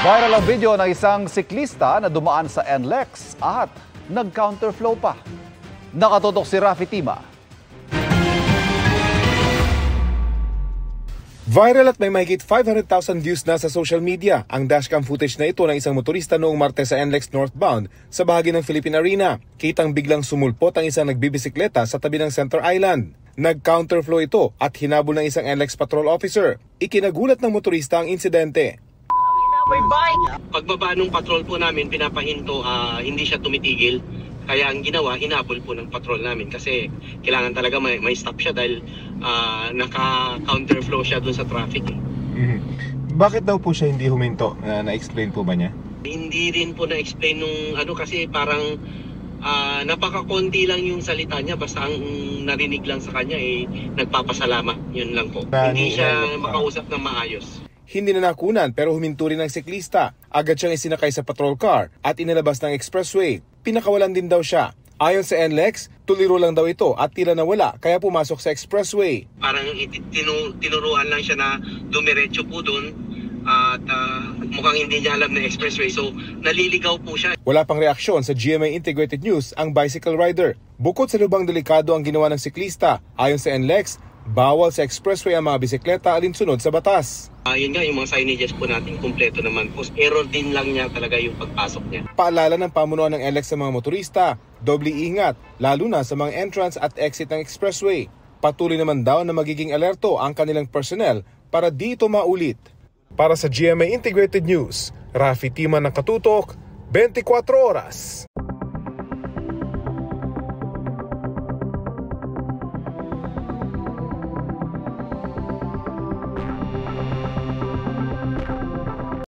Viral ang video ng isang siklista na dumaan sa NLEX at nag-counterflow pa. Nakatutok si Rafi Tima. Viral at may mahigit 500,000 views na sa social media ang dashcam footage na ito ng isang motorista noong Martes sa NLEX northbound sa bahagi ng Philippine Arena. Kitang biglang sumulpot ang isang nagbibisikleta sa tabi ng Center Island. Nag-counterflow ito at hinabol ng isang NLEX patrol officer. Ikinagulat ng motorista ang insidente. Pagbaba ng patrol po namin, pinapahinto, hindi siya tumitigil. Kaya ang ginawa, hinabol po ng patrol namin kasi kailangan talaga may stop siya dahil naka-counterflow siya dun sa traffic. Bakit daw po siya hindi huminto? Na-explain po ba niya? Hindi rin po na-explain nung kasi parang napaka-konti lang yung salita niya, basta ang narinig lang sa kanya nagpapasalamat, yun lang po. Hindi siya makausap ng maayos. Hindi na nakunan pero huminto rin ang siklista. Agad siyang isinakay sa patrol car at inilabas ng expressway. Pinakawalan din daw siya. Ayon sa NLEX, tuliro lang daw ito at tila nawala kaya pumasok sa expressway. Parang tinuruan lang siya na dumiretso po doon at mukhang hindi niya alam na expressway, so naliligaw po siya. Wala pang reaksyon sa GMA Integrated News ang bicycle rider. Bukod sa lubang delikado ang ginawa ng siklista, ayon sa NLEX, bawal sa expressway ang mga bisikleta alinsunod sa batas. Yun nga, yung mga signages po natin kumpleto naman po. Error din lang niya talaga yung pagpasok niya. Paalala ng pamunuan ng NLEX sa mga motorista, doble ingat, lalo na sa mga entrance at exit ng expressway. Patuloy naman daw na magiging alerto ang kanilang personnel para dito maulit. Para sa GMA Integrated News, Rafi Tima ng Katutok, 24 Oras.